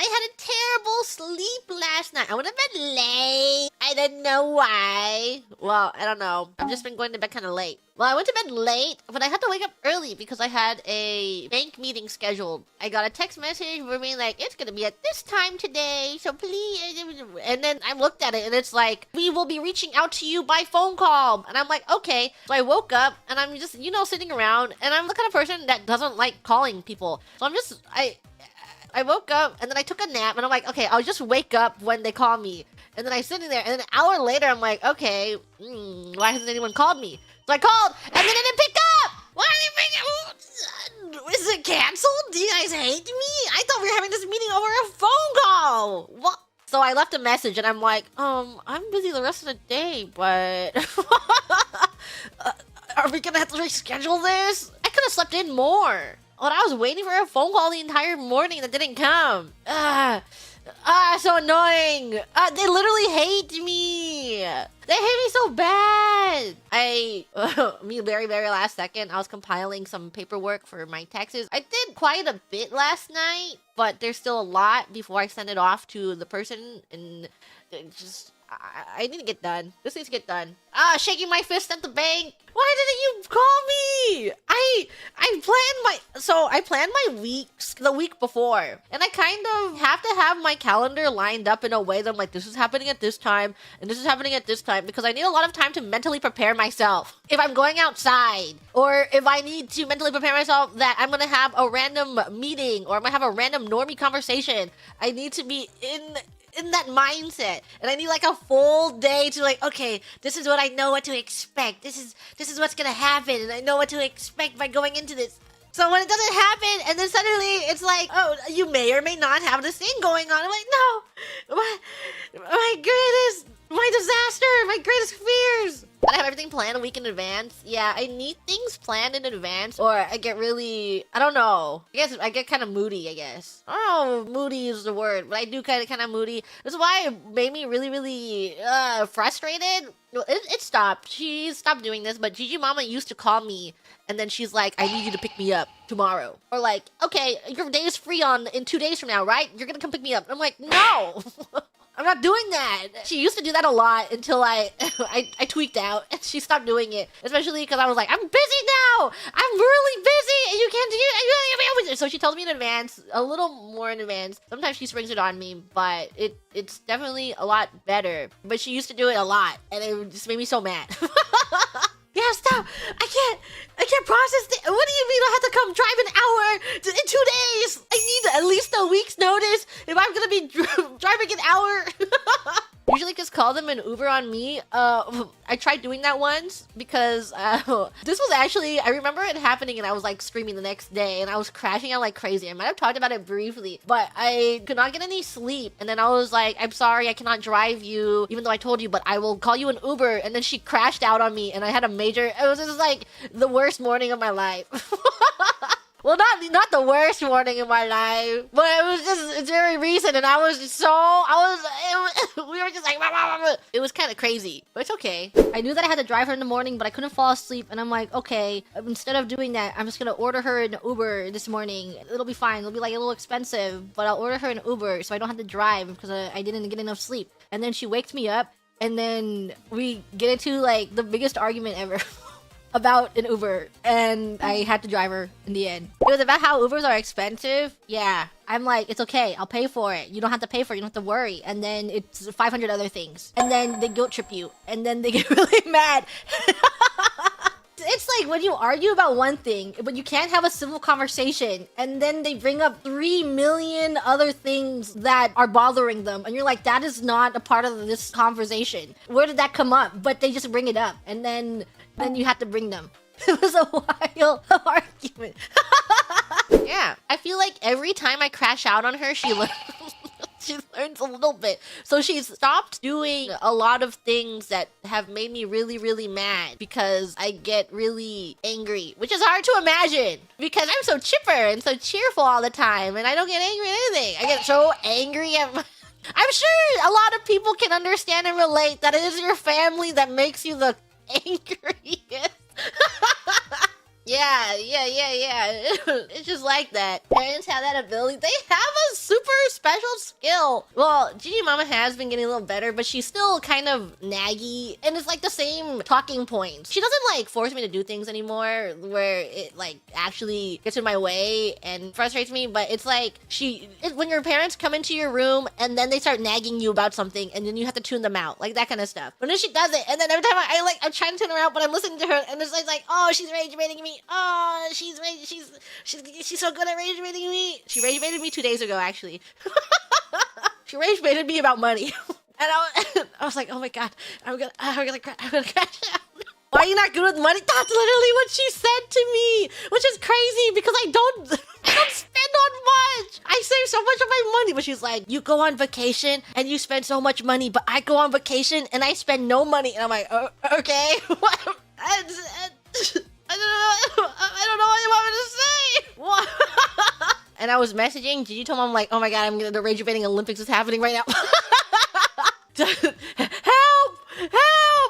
had a terrible sleep last night. I went to bed late. I didn't know why. Well, I don't know. I've just been going to bed kind of late. Well, I went to bed late, but I had to wake up early because I had a bank meeting scheduled. I got a text message for me like, it's gonna be at this time today, so please. And then I looked at it and it's like, we will be reaching out to you by phone call. And I'm like, okay. So I woke up and I'm just, sitting around, and I'm the kind of person that doesn't like calling people. So I woke up and then I took a nap and I'm like, okay, I'll just wake up when they call me. And then I'm sitting there and then an hour later, I'm like, okay, why hasn't anyone called me? So I called and then it didn't pick up. Why didn't it pick up? Is it canceled? Do you guys hate me? I thought we were having this meeting over a phone call. What? So I left a message and I'm like, I'm busy the rest of the day, but are we gonna have to reschedule this? I could have slept in more. Well, I was waiting for a phone call the entire morning that didn't come. So annoying. They literally hate me. They hate me so bad. Very, very last second, I was compiling some paperwork for my taxes. I did quite a bit last night, but there's still a lot before I send it off to the person, and I need to get done. This needs to get done. Shaking my fist at the bank. Why didn't you call me? I planned my weeks the week before. And I kind of have to have my calendar lined up in a way that I'm like, this is happening at this time, and this is happening at this time, because I need a lot of time to mentally prepare myself. If I'm going outside, or if I need to mentally prepare myself that I'm gonna have a random meeting, or I'm gonna have a random normie conversation, I need to be in that mindset, and I need like a full day to like, okay, this is what I know what to expect. This is what's gonna happen, and I know what to expect by going into this. So when it doesn't happen, and then suddenly it's like, oh, you may or may not have this thing going on. I'm like, no, my greatest, my disaster, my greatest fears. But I have everything planned a week in advance. Yeah, I need things planned in advance, or I get really, I don't know. I guess I get kind of moody, I guess. I don't know if moody is the word, but I do kind of moody. That's why it made me really, really frustrated. It stopped. She stopped doing this, but Gigi Mama used to call me, and then she's like, I need you to pick me up tomorrow. Or like, okay, your day is free in 2 days from now, right? You're gonna come pick me up. I'm like, no. I'm not doing that. She used to do that a lot until I tweaked out and she stopped doing it. Especially because I was like, I'm busy now. I'm really busy and you can't do it. So she tells me in advance, a little more in advance. Sometimes she springs it on me, but it's definitely a lot better. But she used to do it a lot and it just made me so mad. Yeah, stop. I can't process it. What do you mean I have to come drive an hour in 2 days? I need at least a week's notice if I'm gonna be driving an hour. Usually just call them an Uber on me. I tried doing that once because this was actually, I remember it happening and I was like screaming the next day and I was crashing out like crazy. I might have talked about it briefly, but I could not get any sleep. And then I was like, I'm sorry, I cannot drive you, even though I told you, but I will call you an Uber. And then she crashed out on me and I had a major, it was just like the worst morning of my life. Well, not the worst morning in my life, but it was just very recent, and we were just like, it was kind of crazy, but it's okay. I knew that I had to drive her in the morning, but I couldn't fall asleep, and I'm like, okay, instead of doing that, I'm just gonna order her an Uber this morning. It'll be fine. It'll be like a little expensive, but I'll order her an Uber so I don't have to drive because I didn't get enough sleep. And then she wakes me up, and then we get into like the biggest argument ever. About an Uber, and I had to drive her in the end. It was about how Ubers are expensive. Yeah, I'm like, it's okay, I'll pay for it. You don't have to pay for it, you don't have to worry. And then it's 500 other things. And then they guilt trip you, and then they get really mad. It's like when you argue about one thing, but you can't have a civil conversation, and then they bring up 3 million other things that are bothering them, and you're like, that is not a part of this conversation. Where did that come up? But they just bring it up, and then you have to bring them. It was a wild argument. Yeah, I feel like every time I crash out on her, she learns a little bit. So she's stopped doing a lot of things that have made me really, really mad because I get really angry, which is hard to imagine because I'm so chipper and so cheerful all the time, and I don't get angry at anything. I get so angry at I'm sure a lot of people can understand and relate that it is your family that makes you the angriest. Yeah. It's just like that. Parents have that ability. They have a super special skill. Well, Gigi Mama has been getting a little better, but she's still kind of naggy. And it's like the same talking points. She doesn't like force me to do things anymore where it like actually gets in my way and frustrates me. But it's like when your parents come into your room and then they start nagging you about something and then you have to tune them out. Like that kind of stuff. But then she does it. And then every time I'm trying to tune her out, but I'm listening to her and it's like, oh, she's rage baiting me. Oh, she's so good at rage baiting me. She rage baited me 2 days ago, actually. She rage baited me about money. And I was like, oh my god, I'm gonna crash out. Why are you not good with money? That's literally what she said to me, which is crazy because I don't spend on much. I save so much of my money. But she's like, you go on vacation and you spend so much money, but I go on vacation and I spend no money. And I'm like, okay. I don't know what you want me to say. What? And I was messaging Gigi, told mom, like, oh my god, the rage baiting Olympics is happening right now. Help!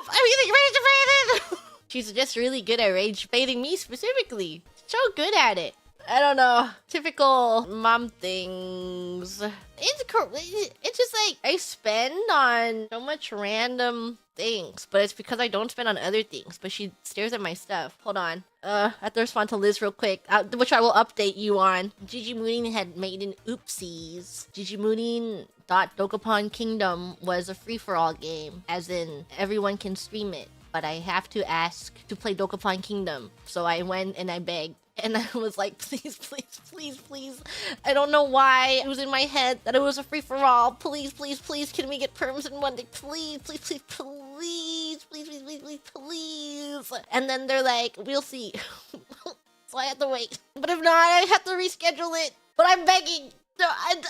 I'm getting rage baited. She's just really good at rage baiting me specifically. So good at it. I don't know. Typical mom things. It's just like I spend on so much random things, but it's because I don't spend on other things. But she stares at my stuff. Hold on. I have to respond to Liz real quick, which I will update you on. Gigi Murin had made an oopsies. Gigi Murin thought Dokapon Kingdom was a free-for-all game, as in everyone can stream it. But I have to ask to play Dokapon Kingdom. So I went and I begged. And I was like, please. I don't know why it was in my head that it was a free-for-all. Please, can we get perms in one day? Please. And then they're like, we'll see. So I had to wait. But if not, I have to reschedule it. But I'm begging. No, I'm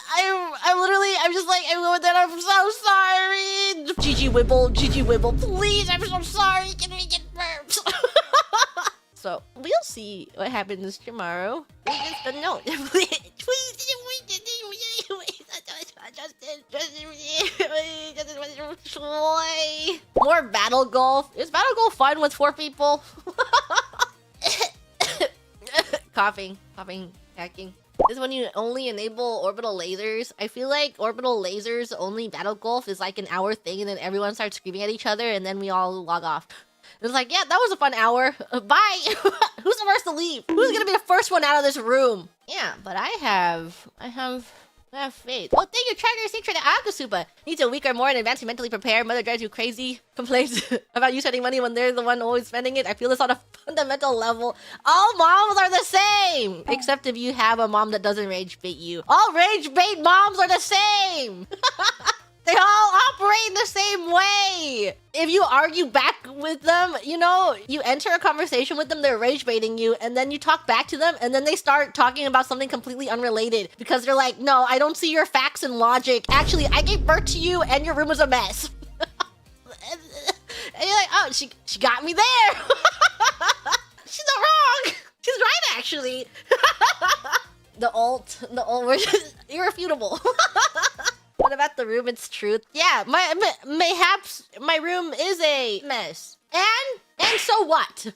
just like, I'm going there. I'm so sorry. Gigi Wibble, please. I'm so sorry. Can we get perms? So we'll see what happens tomorrow. We just don't know. More battle golf. Is battle golf fun with 4 people? Coughing, hacking. This is when you only enable orbital lasers. I feel like orbital lasers only battle golf is like an hour thing, and then everyone starts screaming at each other, and then we all log off. It was like, yeah, that was a fun hour. Bye. Who's the first to leave? Who's gonna be the first one out of this room? Yeah, but I have faith. Well, thank you, Tracker Secret Akasupa. Needs a week or more in advance to mentally prepare. Mother drives you crazy. Complains about you spending money when they're the one always spending it. I feel this on a fundamental level. All moms are the same. Except if you have a mom that doesn't rage bait you. All rage bait moms are the same. They all operate the same way. If you argue back with them, you know, you enter a conversation with them, they're rage baiting you, and then you talk back to them, and then they start talking about something completely unrelated because they're like, no, I don't see your facts and logic. Actually, I gave birth to you, and your room was a mess. And you're like, oh, she got me there. She's not wrong. She's right, actually. The ult was just irrefutable. What about the room? It's truth. Yeah, mayhaps my room is a mess. And so what?